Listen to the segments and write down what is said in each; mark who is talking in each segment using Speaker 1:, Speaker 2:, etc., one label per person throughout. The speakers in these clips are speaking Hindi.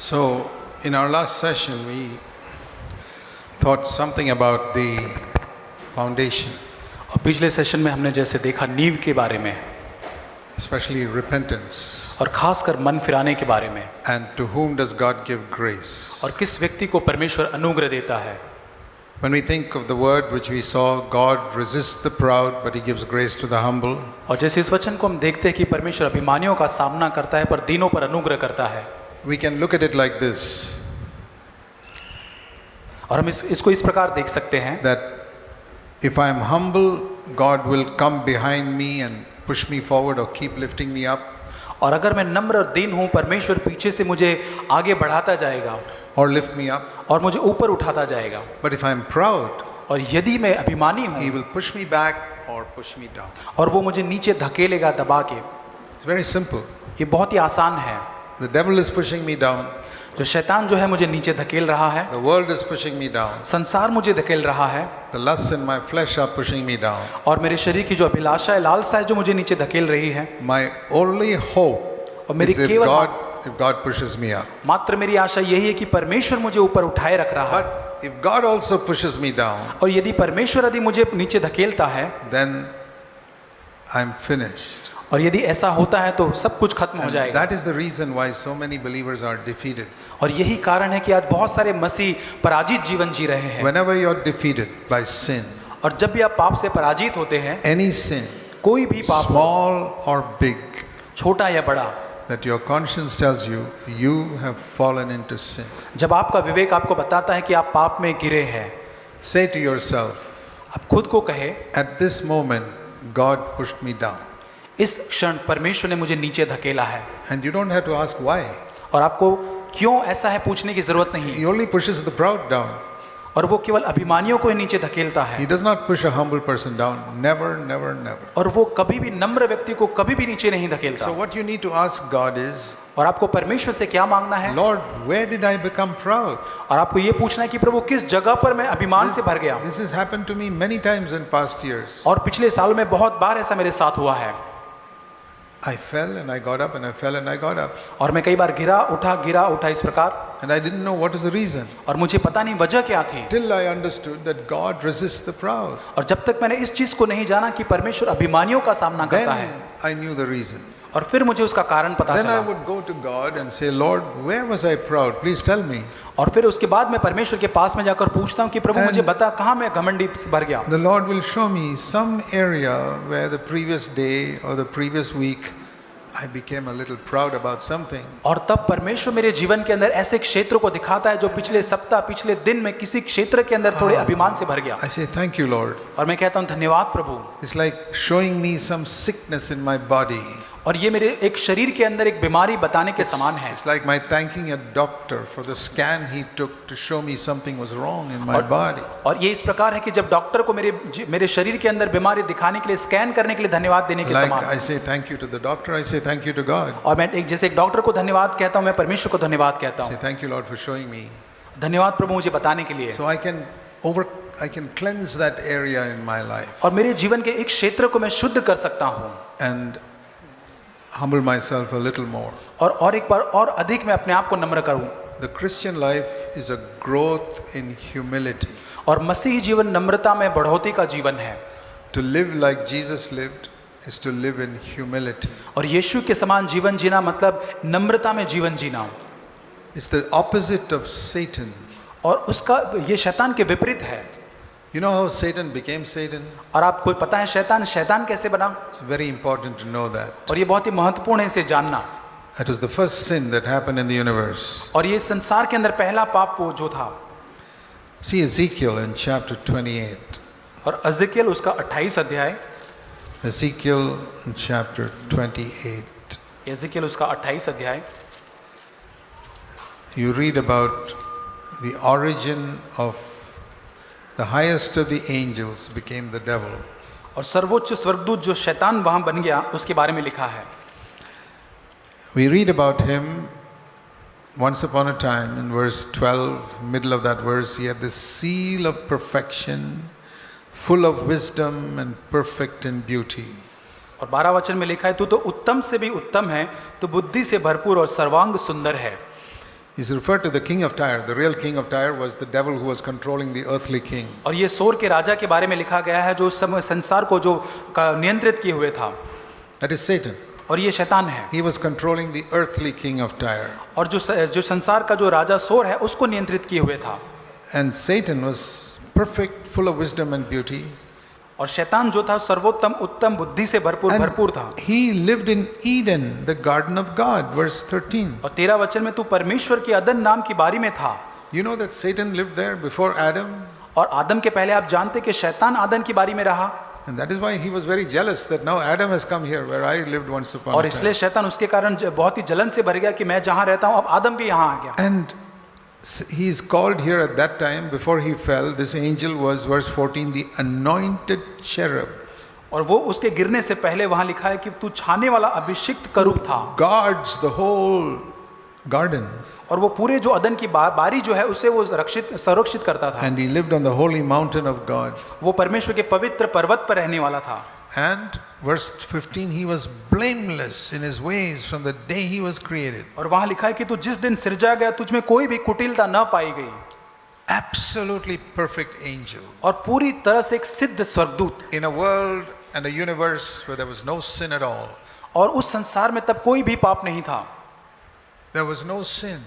Speaker 1: So, in our last session, we thought something about the foundation,
Speaker 2: और पिछले सेशन में हमने जैसे देखा नींव के बारे में,
Speaker 1: especially repentance,
Speaker 2: और खासकर मन फिराने के बारे में,
Speaker 1: and to whom does God give grace.
Speaker 2: और किस व्यक्ति को परमेश्वर अनुग्रह देता है।
Speaker 1: When we think of the word which we saw, God resists the proud, but He gives grace to the humble.
Speaker 2: और जैसे इस वचन को हम देखते हैं कि परमेश्वर अभिमानियों का सामना करता है पर दीनों पर अनुग्रह करता है।
Speaker 1: We can look at it like this,
Speaker 2: और हम इसको इस प्रकार देख सकते हैं
Speaker 1: that if I am humble, God will come behind me and push me forward or keep lifting me up,
Speaker 2: और अगर मैं नम्र और दीन हूँ, परमेश्वर पीछे से मुझे आगे बढ़ाता जाएगा
Speaker 1: or lift me up.
Speaker 2: और मुझे ऊपर उठाता जाएगा।
Speaker 1: But if I am proud,
Speaker 2: और यदि मैं अभिमानी
Speaker 1: He
Speaker 2: हूँ
Speaker 1: will push me back or push me down.
Speaker 2: और वो मुझे नीचे धकेलेगा दबा के।
Speaker 1: It's very simple.
Speaker 2: ये बहुत ही आसान है।
Speaker 1: The devil is pushing me down.
Speaker 2: जो शैतान जो है मुझे नीचे धकेल रहा है,
Speaker 1: The world is pushing me down.
Speaker 2: संसार मुझे धकेल रहा है,
Speaker 1: The lusts in my flesh are pushing me down.
Speaker 2: और मेरे शरीर की जो अभिलाषा है, लालसा है, जो मुझे नीचे धकेल रही है।
Speaker 1: My only hope
Speaker 2: और मेरी
Speaker 1: is
Speaker 2: केवल
Speaker 1: if God pushes me up.
Speaker 2: मात्र मेरी आशा यही है कि परमेश्वर मुझे ऊपर उठाए रख रहा है।
Speaker 1: But if God also pushes me down,
Speaker 2: और यदि परमेश्वर यदि मुझे नीचे धकेलता है,
Speaker 1: then I'm finished.
Speaker 2: और यदि ऐसा होता है तो सब कुछ खत्म हो
Speaker 1: And
Speaker 2: जाएगा।
Speaker 1: that is the reason why so many believers are defeated.
Speaker 2: और यही कारण है कि आज बहुत सारे मसीह पराजित जीवन जी रहे हैं।
Speaker 1: Whenever you're defeated by sin,
Speaker 2: और जब भी आप पाप से पराजित होते हैं,
Speaker 1: any sin,
Speaker 2: कोई भी पाप,
Speaker 1: small or big,
Speaker 2: छोटा या बड़ा,
Speaker 1: that your conscience tells you, you have fallen into sin.
Speaker 2: जब आपका विवेक आपको बताता है कि आप पाप में गिरे हैं,
Speaker 1: Say to yourself,
Speaker 2: आप खुद को कहे,
Speaker 1: at this moment, God pushed me down.
Speaker 2: इस क्षण परमेश्वर ने मुझे नीचे धकेला है।
Speaker 1: And you don't have to ask why.
Speaker 2: और आपको क्यों ऐसा है पूछने की जरूरत नहीं।
Speaker 1: He only pushes the proud down.
Speaker 2: और वो केवल अभिमानियों को ही नीचे धकेलता है।
Speaker 1: He does not push a humble person down. Never, never, never.
Speaker 2: और वो कभी भी नम्र व्यक्ति को कभी भी नीचे नहीं धकेलता।
Speaker 1: So what you need to ask God is,
Speaker 2: और आपको परमेश्वर से क्या मांगना है?
Speaker 1: Lord, where did I become proud?
Speaker 2: और आपको ये पूछना है कि प्रभु किस जगह पर मैं अभिमान से भर गया।
Speaker 1: This has happened to me many times in past years.
Speaker 2: और पिछले सालों में बहुत बार ऐसा मेरे साथ हुआ है।
Speaker 1: I fell and I got up and I fell and I got up.
Speaker 2: और मैं कई बार गिरा उठा इस प्रकार,
Speaker 1: And I didn't know what was the reason.
Speaker 2: और मुझे पता नहीं वजह क्या थी।
Speaker 1: Till I understood that God resists the proud.
Speaker 2: और जब तक मैंने इस चीज को नहीं जाना कि परमेश्वर अभिमानियों का सामना
Speaker 1: Then
Speaker 2: करता है,
Speaker 1: I knew the reason.
Speaker 2: और फिर मुझे उसका कारण पता
Speaker 1: Then I
Speaker 2: चला।
Speaker 1: would go to God and say, Lord, where was I proud? Please tell me.
Speaker 2: और फिर उसके बाद मैं परमेश्वर के पास में जाकर पूछता हूँ कि प्रभु मुझे बता कहाँ मैं घमंडी से भर गया।
Speaker 1: The Lord will show me some area where the previous day or the previous week I became a little proud about something.
Speaker 2: और तब परमेश्वर मेरे जीवन के अंदर ऐसे क्षेत्र को दिखाता है जो पिछले सप्ताह, पिछले दिन में किसी क्षेत्र के अंदर थोड़े अभिमान से भर गया।
Speaker 1: I say, thank you, Lord.
Speaker 2: और मैं कहता हूँ धन्यवाद प्रभु।
Speaker 1: It's like showing me some sickness in my body.
Speaker 2: और ये मेरे एक शरीर के अंदर एक बीमारी बताने के समान है।
Speaker 1: It's like my thanking a doctor for the scan he took to show me something was wrong in my body.
Speaker 2: और ये इस प्रकार है कि जब डॉक्टर को मेरे शरीर के अंदर बीमारी दिखाने के लिए, स्कैन करने के लिए धन्यवाद देने के
Speaker 1: Like
Speaker 2: समान।
Speaker 1: I say thank you to the doctor, I say thank you to God.
Speaker 2: और मैं जैसे एक डॉक्टर को धन्यवाद कहता हूँ, मैं परमेश्वर को धन्यवाद कहता
Speaker 1: Say
Speaker 2: हूँ।
Speaker 1: thank you, Lord, for showing me.
Speaker 2: धन्यवाद प्रभु मुझे बताने के लिए।
Speaker 1: So I can cleanse that area in my life
Speaker 2: और मेरे जीवन के एक क्षेत्र को मैं शुद्ध कर सकता हूँ
Speaker 1: and humble myself a little more.
Speaker 2: और एक बार और अधिक मैं अपने आप को नम्र करूँ।
Speaker 1: The Christian life is a growth in humility.
Speaker 2: और मसीही जीवन नम्रता में बढ़ोतरी का जीवन है।
Speaker 1: To live like Jesus lived is to live in humility.
Speaker 2: और यीशु के समान जीवन जीना मतलब नम्रता में जीवन जीना।
Speaker 1: It's the opposite of Satan.
Speaker 2: और उसका ये शैतान के विपरीत है।
Speaker 1: You know how Satan became Satan?
Speaker 2: और आपको पता है शैतान कैसे बना?
Speaker 1: It's very important to know that.
Speaker 2: और ये बहुत ही महत्वपूर्ण है इसे जानना।
Speaker 1: That was the first sin that happened in the universe.
Speaker 2: और ये संसार के अंदर पहला पाप वो जो था।
Speaker 1: See Ezekiel in chapter 28.
Speaker 2: और एजेकियल उसका 28 अध्याय।
Speaker 1: Ezekiel in chapter 28.
Speaker 2: एजेकियल उसका 28 अध्याय।
Speaker 1: You read about the origin of the highest of the angels became the devil.
Speaker 2: और सर्वोच्च स्वर्गदूत जो शैतान वहां बन गया उसके बारे में लिखा है।
Speaker 1: We read about him once upon a time in verse 12, middle of that verse, he had the seal of perfection, full of wisdom and perfect in beauty.
Speaker 2: और 12 वचन में लिखा है, तू तो उत्तम से भी उत्तम है, तू बुद्धि से भरपूर और सर्वांग सुंदर है।
Speaker 1: He's referred to the king of Tyre. The real king of Tyre was the devil who was controlling the earthly king.
Speaker 2: और ये सोर के राजा के बारे में लिखा गया है जो उस समय संसार को जो नियंत्रित किए हुए था,
Speaker 1: That is Satan.
Speaker 2: और ये शैतान है।
Speaker 1: He was controlling the earthly king of Tyre.
Speaker 2: और जो संसार का जो राजा सोर है उसको नियंत्रित किए हुए था।
Speaker 1: And Satan was perfect, full of wisdom and beauty.
Speaker 2: और शैतान जो था सर्वोत्तम उत्तम बुद्धि से भरपूर था।
Speaker 1: He lived in Eden, the garden of God, verse 13.
Speaker 2: और 13 वचन में तू परमेश्वर के अदन नाम की बारी में था।
Speaker 1: You know that Satan lived there before Adam?
Speaker 2: और आदम के पहले आप जानते कि शैतान आदम की बारी में रहा।
Speaker 1: And that is why he was very jealous that now Adam has come here where I lived once upon
Speaker 2: और
Speaker 1: a
Speaker 2: इसलिए
Speaker 1: time.
Speaker 2: शैतान उसके कारण बहुत ही जलन से भर गया कि मैं जहाँ रहता हूँ अब आदम भी यहाँ आ गया।
Speaker 1: And he is called here at that time, before he fell, this angel was, verse 14, the anointed cherub.
Speaker 2: और वो उसके गिरने से पहले वहाँ लिखा है कि तू छाने वाला अभिषिक्त करूब था।
Speaker 1: Guards the whole garden.
Speaker 2: और वो पूरे जो अदन की बारी जो है उसे वो संरक्षित करता था।
Speaker 1: And he lived on the holy mountain of God.
Speaker 2: वो परमेश्वर के पवित्र पर्वत पर रहने वाला था।
Speaker 1: And verse 15, he was blameless in his ways from the day he was created.
Speaker 2: और वहाँ लिखा है कि तू जिस दिन सिरजा गया तुझ में कोई भी कुटिलता न पाई गई।
Speaker 1: Absolutely perfect angel.
Speaker 2: और पूरी तरह से एक सिद्ध स्वर्गदूत।
Speaker 1: In a world and a universe where there was no sin at all.
Speaker 2: और उस संसार में तब कोई भी पाप नहीं था।
Speaker 1: There was no sin.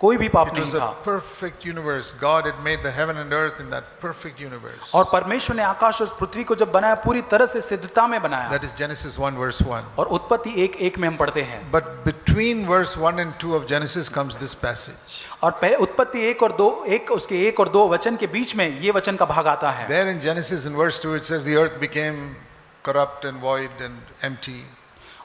Speaker 2: कोई भी पाप
Speaker 1: It
Speaker 2: नहीं
Speaker 1: was a
Speaker 2: था।
Speaker 1: perfect universe. God had made the heaven and earth in that perfect universe.
Speaker 2: और परमेश्वर ने आकाश और पृथ्वी को जब बनाया पूरी तरह से सिद्धता में बनाया।
Speaker 1: That is Genesis 1 verse 1.
Speaker 2: और उत्पत्ति 1:1 में हम पढ़ते हैं।
Speaker 1: But between verse 1 and 2 of Genesis comes this passage.
Speaker 2: और पहले उत्पत्ति 1 उसके 1 और 2 वचन के बीच में ये वचन का भाग आता है।
Speaker 1: There in Genesis in verse 2 it says the earth became corrupt and void and empty.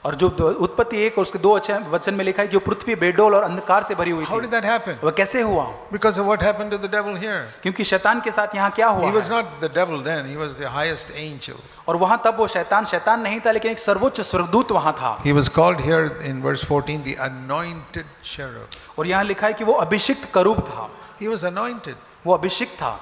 Speaker 2: और जो उत्पत्ति 1 और उसके 2 वचन में लिखा है जो पृथ्वी बेडोल और अंधकार से भरी हुई
Speaker 1: How
Speaker 2: थी।
Speaker 1: did that happen?
Speaker 2: वह कैसे हुआ?
Speaker 1: Because of what happened to the devil here.
Speaker 2: क्योंकि शैतान के साथ यहाँ क्या हुआ
Speaker 1: He was
Speaker 2: है?
Speaker 1: not the devil then, he was the highest angel.
Speaker 2: और वहाँ तब वो शैतान नहीं था लेकिन एक सर्वोच्च स्वर्गदूत वहाँ था।
Speaker 1: He was called here in verse 14 the anointed cherub.
Speaker 2: और यहाँ लिखा है कि वो अभिषिक्त करूब था।
Speaker 1: He was anointed.
Speaker 2: वो अभिषिक्त था।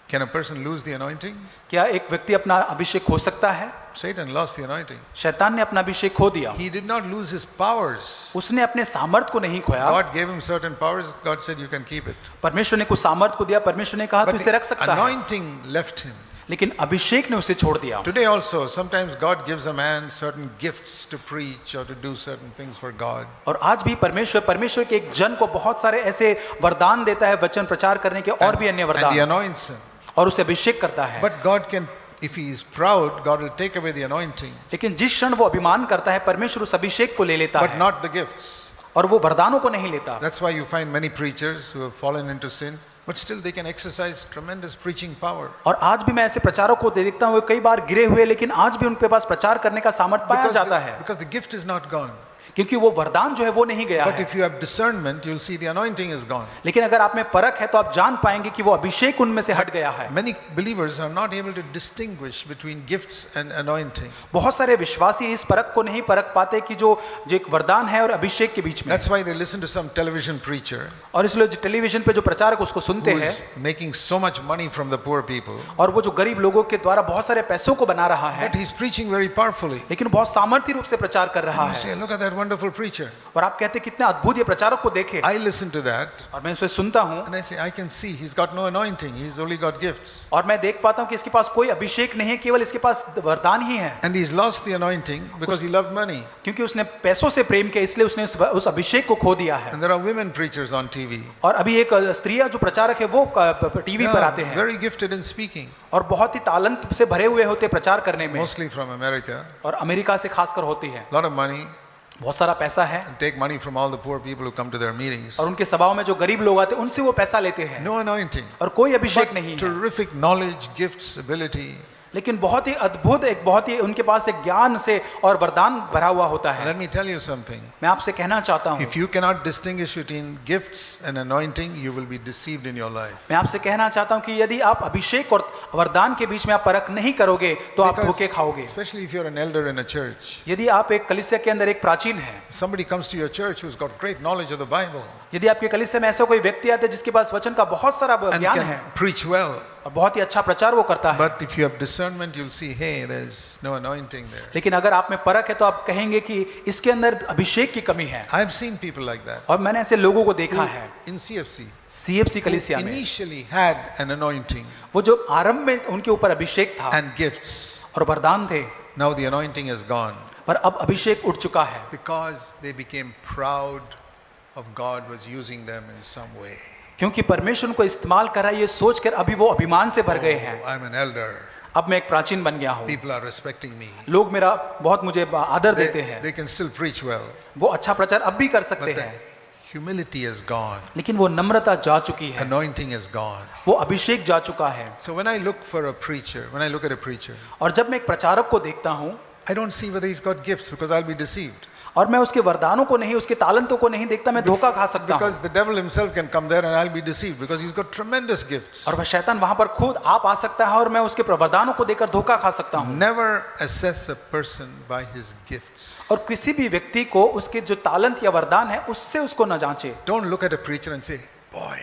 Speaker 1: Can a person lose the anointing?
Speaker 2: क्या एक व्यक्ति अपना अभिषेक खो सकता है?
Speaker 1: Satan lost the anointing.
Speaker 2: शैतान ने अपना अभिषेक खो दिया।
Speaker 1: He did not lose his powers.
Speaker 2: उसने अपने सामर्थ को नहीं खोया।
Speaker 1: God gave him certain powers. God said you can keep it.
Speaker 2: परमेश्वर ने कुछ सामर्थ को दिया। परमेश्वर ने कहा तू
Speaker 1: But
Speaker 2: इसे रख
Speaker 1: the
Speaker 2: सकता है।
Speaker 1: anointing left him.
Speaker 2: लेकिन अभिषेक ने उसे छोड़ दिया।
Speaker 1: Today also, sometimes God gives a man certain gifts to preach or to do certain things for God.
Speaker 2: और आज भी परमेश्वर के एक जन को बहुत सारे ऐसे वरदान देता है वचन प्रचार करने के और भी अन्य
Speaker 1: And he
Speaker 2: वरदान
Speaker 1: anoints him.
Speaker 2: और उसे अभिषेक करता है।
Speaker 1: But God can, if he is proud, God will take away the anointing,
Speaker 2: लेकिन जिस क्षण वो अभिमान करता है परमेश्वर उस अभिषेक को ले लेता
Speaker 1: but
Speaker 2: है
Speaker 1: not the gifts.
Speaker 2: और वो वरदानों को नहीं लेता।
Speaker 1: That's why you find many preachers who have fallen into sin, but still they can exercise tremendous preaching power.
Speaker 2: और आज भी मैं ऐसे प्रचारकों को देखता हूँ कई बार गिरे हुए लेकिन आज भी उनके पास प्रचार करने का सामर्थ्य पाया जाता है
Speaker 1: Because the gift is not gone.
Speaker 2: क्योंकि वो वरदान जो है वो नहीं गया
Speaker 1: But
Speaker 2: है।
Speaker 1: if you have discernment, you'll see the anointing is gone.
Speaker 2: लेकिन अगर आप में परख है तो आप जान पाएंगे कि वो अभिषेक उनमें से हट गया है।
Speaker 1: Many believers are not able to distinguish between gifts and anointing.
Speaker 2: बहुत सारे विश्वासी इस परख को नहीं परख पाते कि जो एक वरदान है और अभिषेक के बीच में।
Speaker 1: That's why they listen to some television preacher
Speaker 2: और इसलिए टेलीविजन पे जो प्रचारक उसको सुनते
Speaker 1: who
Speaker 2: हैं
Speaker 1: is making so much money from the poor people,
Speaker 2: और वो जो गरीब लोगों के द्वारा बहुत सारे पैसों को बना रहा है
Speaker 1: but he's preaching very powerfully.
Speaker 2: लेकिन बहुत सामर्थ्य रूप से प्रचार कर रहा
Speaker 1: You
Speaker 2: है।
Speaker 1: say, look at that wonderful preacher.
Speaker 2: और आप कहते हैं कितने अद्भुत ये प्रचारक को देखे।
Speaker 1: I listen to that
Speaker 2: और मैं उसे सुनता हूँ
Speaker 1: and I say, I can see he's got no anointing, he's only got gifts.
Speaker 2: और मैं देख पाता हूँ कि इसके पास कोई अभिषेक नहीं है केवल इसके पास वरदान ही है।
Speaker 1: And he's lost the anointing because he loved money.
Speaker 2: क्योंकि उसने पैसों से प्रेम किया इसलिए उसने उस अभिषेक को खो दिया है।
Speaker 1: And there are women preachers on TV.
Speaker 2: और अभी एक स्त्रियां जो प्रचारक है वो टीवी पर आते हैं
Speaker 1: Very gifted in speaking,
Speaker 2: और बहुत ही तालंत से भरे हुए होते प्रचार करने में
Speaker 1: mostly from America.
Speaker 2: और अमेरिका से खासकर होती है।
Speaker 1: Lot of money,
Speaker 2: बहुत सारा पैसा है
Speaker 1: and take money from all the poor people who come to their meetings.
Speaker 2: और उनके सभाओं में जो गरीब लोग आते हैं उनसे वो पैसा लेते हैं
Speaker 1: No anointing,
Speaker 2: और कोई अभिषेक
Speaker 1: but
Speaker 2: नहीं है।
Speaker 1: terrific knowledge, gifts, ability.
Speaker 2: लेकिन बहुत ही अद्भुत एक बहुत ही उनके पास एक ज्ञान से और वरदान भरा हुआ होता है।
Speaker 1: Let me tell you something.
Speaker 2: मैं आपसे कहना चाहता हूँ
Speaker 1: If you cannot distinguish between gifts and anointing, you will be deceived in your life.
Speaker 2: मैं आपसे कहना चाहता हूँ कि यदि आप अभिषेक और वरदान के बीच में आप परख नहीं करोगे तो आप
Speaker 1: Because
Speaker 2: धोखे खाओगे।
Speaker 1: especially if you're an elder in a church,
Speaker 2: यदि आप एक कलीसिया के अंदर एक प्राचीन है,
Speaker 1: somebody comes to your church who's got great knowledge of the Bible
Speaker 2: यदि आपके कलीसिया में ऐसा कोई व्यक्ति आता है जिसके पास वचन का बहुत सारा
Speaker 1: and
Speaker 2: ज्ञान
Speaker 1: can
Speaker 2: है
Speaker 1: preach well,
Speaker 2: और बहुत ही अच्छा प्रचार वो करता है।
Speaker 1: But if you have discernment, you'll see, hey, there's no anointing there.
Speaker 2: लेकिन अगर आप में परख है तो आप कहेंगे कि इसके अंदर अभिषेक की कमी है।
Speaker 1: I've seen people like that.
Speaker 2: और मैंने ऐसे लोगों को देखा है
Speaker 1: In CFC,
Speaker 2: CFC कलीसिया में,
Speaker 1: initially had an anointing
Speaker 2: वो जो आरंभ में उनके ऊपर अभिषेक था
Speaker 1: and gifts.
Speaker 2: और वरदान थे,
Speaker 1: Now the anointing is gone
Speaker 2: पर अब अभिषेक उठ चुका है
Speaker 1: because they became proud of God was using them in some way.
Speaker 2: क्योंकि परमेश्वर उनको इस्तेमाल कर रहा है ये सोचकर अभी वो अभिमान से भर गए हैं।
Speaker 1: I'm an elder.
Speaker 2: अब मैं एक प्राचीन बन गया हूँ,
Speaker 1: People are respecting me.
Speaker 2: लोग मेरा बहुत मुझे आदर देते हैं,
Speaker 1: They can still preach well.
Speaker 2: वो अच्छा प्रचार अब भी कर सकते
Speaker 1: But the
Speaker 2: हैं,
Speaker 1: humility is gone.
Speaker 2: लेकिन वो नम्रता जा चुकी है,
Speaker 1: Anointing is gone.
Speaker 2: वो अभिषेक जा चुका है।
Speaker 1: So when I look for a preacher, when I look at a preacher,
Speaker 2: और जब मैं एक प्रचारक को देखता हूँ
Speaker 1: I don't see whether he's got gifts because I'll be deceived.
Speaker 2: और मैं उसके वरदानों को नहीं, उसके तालंतों को नहीं देखता, मैं धोखा खा सकता हूँ।
Speaker 1: Because the devil himself can come there and I'll be deceived because he's got tremendous gifts.
Speaker 2: और वह शैतान वहां पर खुद आप आ सकता है और मैं उसके वरदानों को देखकर धोखा खा सकता हूँ।
Speaker 1: Never assess a person by his gifts.
Speaker 2: और किसी भी व्यक्ति को उसके जो तालंत या वरदान है उससे उसको न जांचे।
Speaker 1: Don't look at a preacher and say, boy,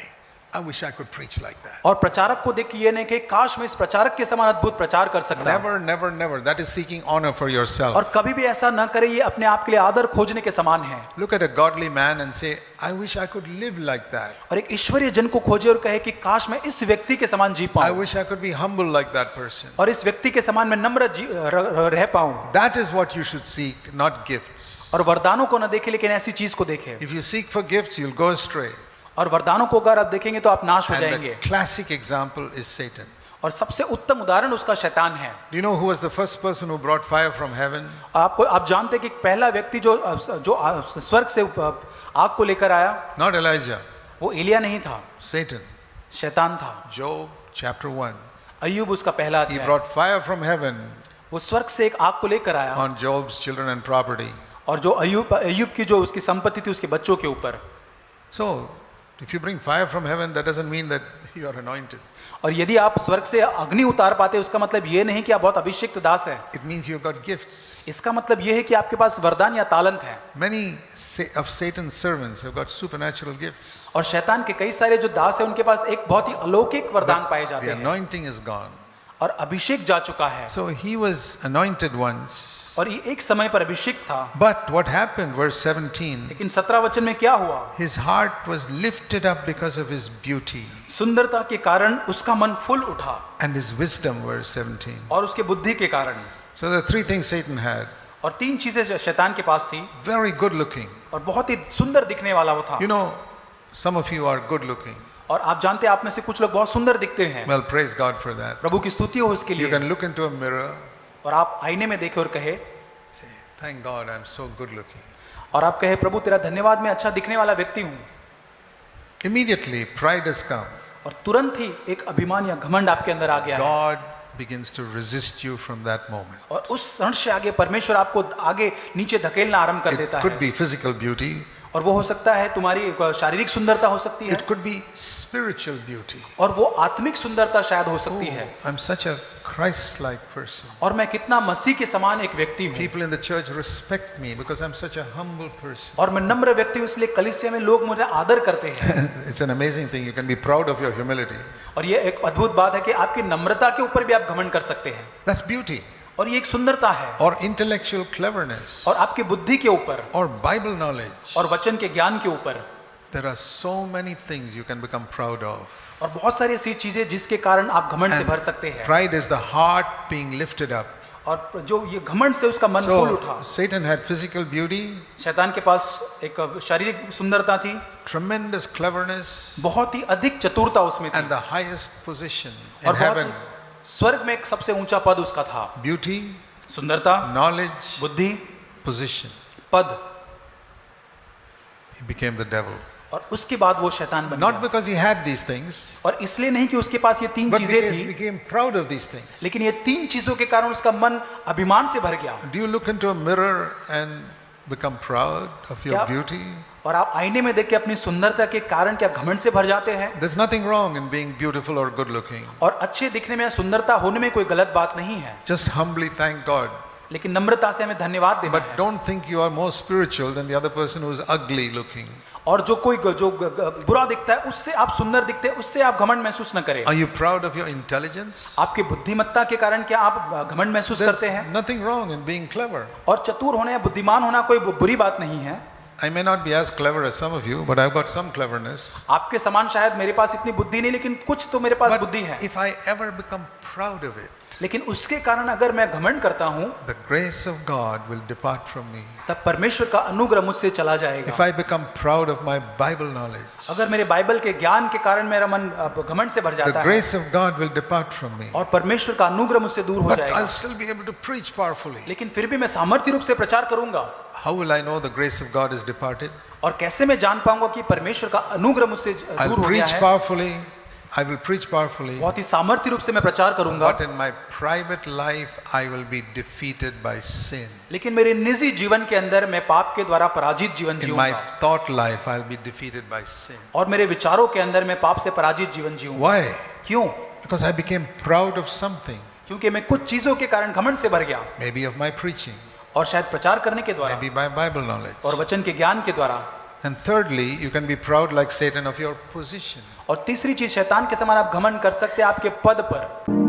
Speaker 1: I wish I could preach like that.
Speaker 2: और प्रचारक को देख के ये नहीं कि काश मैं इस प्रचारक के समान अद्भुत प्रचार कर सकता हूँ।
Speaker 1: Never, never, never. That is seeking honor for yourself.
Speaker 2: और कभी भी ऐसा न करे, ये अपने आप के लिए आदर खोजने के समान है।
Speaker 1: Look at a godly man and say, I wish I could live like that.
Speaker 2: और एक ईश्वरीय जन को खोजे और कहे कि काश मैं इस व्यक्ति के समान जी
Speaker 1: I
Speaker 2: पाऊं
Speaker 1: wish I could be humble like that person.
Speaker 2: और इस व्यक्ति के समान मैं नम्र रह पाऊं।
Speaker 1: That is what you should seek, not gifts.
Speaker 2: और वरदानों को न देखे लेकिन ऐसी चीज को देखे।
Speaker 1: If you seek for gifts, you'll go astray.
Speaker 2: और वरदानों को अगर आप देखेंगे तो आप नाश हो
Speaker 1: And
Speaker 2: जाएंगे।
Speaker 1: the classic example is Satan.
Speaker 2: और सबसे उत्तम उदाहरण उसका शैतान है।
Speaker 1: Do you know who was the first person who brought fire from heaven?
Speaker 2: आप जानते हैं कि पहला व्यक्ति जो स्वर्ग से आग को लेकर आया,
Speaker 1: Not Elijah,
Speaker 2: वो एलिया नहीं था,
Speaker 1: Satan.
Speaker 2: शैतान था।
Speaker 1: Job chapter 1.
Speaker 2: अय्यूब उसका पहला
Speaker 1: He
Speaker 2: अध्याय,
Speaker 1: brought fire from heaven
Speaker 2: वो स्वर्ग से एक आग को लेकर आया
Speaker 1: on Job's children and property.
Speaker 2: और जो अय्यूब की जो उसकी संपत्ति थी उसके बच्चों के ऊपर।
Speaker 1: So, if you bring fire from heaven, that doesn't mean that you are anointed.
Speaker 2: और यदि आप स्वर्ग से अग्नि उतार पाते उसका मतलब ये नहीं कि आप बहुत अभिषिक्त दास है,
Speaker 1: It means you've got gifts.
Speaker 2: इसका मतलब ये है कि आपके पास वरदान या तालंत है।
Speaker 1: Many of Satan's servants have got supernatural gifts.
Speaker 2: और शैतान के कई सारे जो दास है उनके पास एक बहुत ही अलौकिक वरदान पाए जाते
Speaker 1: The
Speaker 2: हैं
Speaker 1: anointing is gone.
Speaker 2: और अभिषेक जा चुका है।
Speaker 1: So he was anointed once.
Speaker 2: और ये एक समय पर अभिषेक था,
Speaker 1: But what happened, verse 17,
Speaker 2: लेकिन 17 वचन में क्या हुआ?
Speaker 1: his heart was lifted up because of his beauty
Speaker 2: सुंदरता के कारण उसका मन फूल उठा
Speaker 1: and his wisdom, verse 17.
Speaker 2: और उसके बुद्धि के कारण।
Speaker 1: So there are three things Satan had.
Speaker 2: और तीन चीजें शैतान के पास थी
Speaker 1: Very good looking.
Speaker 2: और बहुत ही सुंदर दिखने वाला वो था।
Speaker 1: You know, some of you are good looking.
Speaker 2: और आप जानते हैं आप में से कुछ लोग बहुत सुंदर दिखते हैं,
Speaker 1: Well, praise God for that.
Speaker 2: प्रभु की स्तुति हो उसके
Speaker 1: You
Speaker 2: लिए।
Speaker 1: can look into a mirror,
Speaker 2: और आप आईने में देखे और कहे,
Speaker 1: say, thank God I'm so good looking.
Speaker 2: और आप कहे प्रभु तेरा धन्यवाद, मैं अच्छा दिखने वाला व्यक्ति हूँ।
Speaker 1: Immediately, pride has come.
Speaker 2: और तुरंत ही एक अभिमान या घमंड आपके अंदर आ गया है
Speaker 1: God begins to resist you from that moment.
Speaker 2: और उस क्षण से आगे परमेश्वर आपको आगे नीचे धकेलना आरंभ कर
Speaker 1: It
Speaker 2: देता
Speaker 1: could
Speaker 2: है।
Speaker 1: be physical beauty,
Speaker 2: और वो हो सकता है तुम्हारी शारीरिक सुंदरता हो सकती है
Speaker 1: it could be spiritual beauty.
Speaker 2: और वो आत्मिक सुंदरता शायद हो सकती है।
Speaker 1: I'm such a Christ-like person.
Speaker 2: और मैं कितना मसीह के समान एक व्यक्ति हूँ
Speaker 1: People in the church respect me because I'm such a humble person.
Speaker 2: और मैं नम्र व्यक्ति हूँ, इसलिए कलीसिया में लोग मुझे आदर करते हैं।
Speaker 1: It's an amazing thing. You can be proud of your humility.
Speaker 2: और ये एक अद्भुत बात है कि आपकी नम्रता के ऊपर भी आप घमंड कर सकते हैं
Speaker 1: That's beauty.
Speaker 2: और ये एक सुंदरता है।
Speaker 1: Or intellectual cleverness.
Speaker 2: और आपकी बुद्धि के ऊपर
Speaker 1: Or Bible knowledge.
Speaker 2: और वचन के ज्ञान के ऊपर
Speaker 1: There are so many things you can become proud of.
Speaker 2: और बहुत सारी ऐसी चीजें जिसके कारण आप घमंड से भर सकते हैं।
Speaker 1: Pride is the heart being lifted up.
Speaker 2: और जो ये घमंड से उसका मन फूल उठा।
Speaker 1: So Satan had physical beauty,
Speaker 2: शैतान के पास एक शारीरिक सुंदरता थी,
Speaker 1: tremendous cleverness,
Speaker 2: बहुत ही अधिक चतुरता उसमें थी
Speaker 1: and the highest position in
Speaker 2: और बहुत
Speaker 1: heaven.
Speaker 2: स्वर्ग में एक सबसे ऊंचा पद उसका था।
Speaker 1: Beauty,
Speaker 2: सुंदरता,
Speaker 1: knowledge,
Speaker 2: बुद्धि,
Speaker 1: position.
Speaker 2: पद।
Speaker 1: He became the devil.
Speaker 2: और उसके बाद वो शैतान बन
Speaker 1: Not
Speaker 2: गया।
Speaker 1: because he had these things,
Speaker 2: और इसलिए नहीं कि उसके पास ये तीन
Speaker 1: but
Speaker 2: चीजें
Speaker 1: because he
Speaker 2: थी,
Speaker 1: became proud of these things.
Speaker 2: लेकिन ये तीन चीजों के कारण उसका मन अभिमान से भर गया।
Speaker 1: Do you look into a mirror and become proud of your
Speaker 2: क्या-
Speaker 1: beauty?
Speaker 2: और आप आईने में देख के अपनी सुंदरता के कारण क्या घमंड से भर जाते हैं?
Speaker 1: There's nothing wrong in being beautiful or good looking.
Speaker 2: और अच्छे दिखने में, सुंदरता होने में कोई गलत बात नहीं है,
Speaker 1: Just humbly thank God.
Speaker 2: लेकिन नम्रता से हमें धन्यवाद देना
Speaker 1: But
Speaker 2: है।
Speaker 1: don't think you are more spiritual than the other person who is ugly looking.
Speaker 2: और जो कोई बुरा दिखता है उससे आप सुंदर दिखते हैं, उससे आप घमंड महसूस न करें।
Speaker 1: Are you proud of your intelligence?
Speaker 2: आपकी बुद्धिमत्ता के कारण क्या आप घमंड महसूस करते
Speaker 1: There's
Speaker 2: हैं?
Speaker 1: nothing wrong in being clever.
Speaker 2: और चतुर होना या बुद्धिमान होना कोई बुरी बात नहीं है।
Speaker 1: I may not be as clever as some of you, but I've got some cleverness.
Speaker 2: आपके समान शायद मेरे पास इतनी बुद्धि नहीं, लेकिन कुछ तो मेरे पास बुद्धि है।
Speaker 1: But if I ever become proud of it,
Speaker 2: लेकिन उसके कारण अगर मैं घमंड करता हूँ,
Speaker 1: the grace of God will depart from me.
Speaker 2: तब परमेश्वर का अनुग्रह मुझसे चला
Speaker 1: If
Speaker 2: जाएगा।
Speaker 1: I become proud of my Bible knowledge,
Speaker 2: अगर मेरे बाइबल के ज्ञान के कारण मेरा मन घमंड से भर
Speaker 1: the
Speaker 2: जाता है,
Speaker 1: grace of God will depart from me.
Speaker 2: और परमेश्वर का अनुग्रह मुझसे दूर हो
Speaker 1: But
Speaker 2: जाएगा,
Speaker 1: I'll still be able to preach powerfully.
Speaker 2: लेकिन फिर भी मैं सामर्थ्य रूप से प्रचार करूंगा।
Speaker 1: How will I know the grace of God is departed?
Speaker 2: और कैसे मैं जान पाऊंगा कि परमेश्वर का अनुग्रह मुझसे
Speaker 1: I'll
Speaker 2: दूर हो गया
Speaker 1: preach
Speaker 2: है?
Speaker 1: powerfully. I will preach powerfully.
Speaker 2: बहुत ही सामर्थ्य रूप से मैं प्रचार करूंगा,
Speaker 1: But in my private life, I will be defeated by sin.
Speaker 2: लेकिन मेरे निजी जीवन के अंदर मैं पाप के द्वारा पराजित जीवन
Speaker 1: In my
Speaker 2: जीऊंगा,
Speaker 1: thought life, I'll be defeated by sin.
Speaker 2: और मेरे विचारों के अंदर मैं पाप से पराजित जीवन जीऊंगा।
Speaker 1: Why?
Speaker 2: क्यों?
Speaker 1: Because I became proud of something.
Speaker 2: क्योंकि मैं कुछ चीजों के कारण घमंड से भर गया,
Speaker 1: Maybe of my preaching,
Speaker 2: और शायद प्रचार करने के द्वारा
Speaker 1: maybe my Bible knowledge.
Speaker 2: और वचन के ज्ञान के द्वारा।
Speaker 1: And thirdly, you can be proud like Satan of your position.
Speaker 2: और तीसरी चीज, शैतान के समान आप घमंड कर सकते हैं आपके पद पर।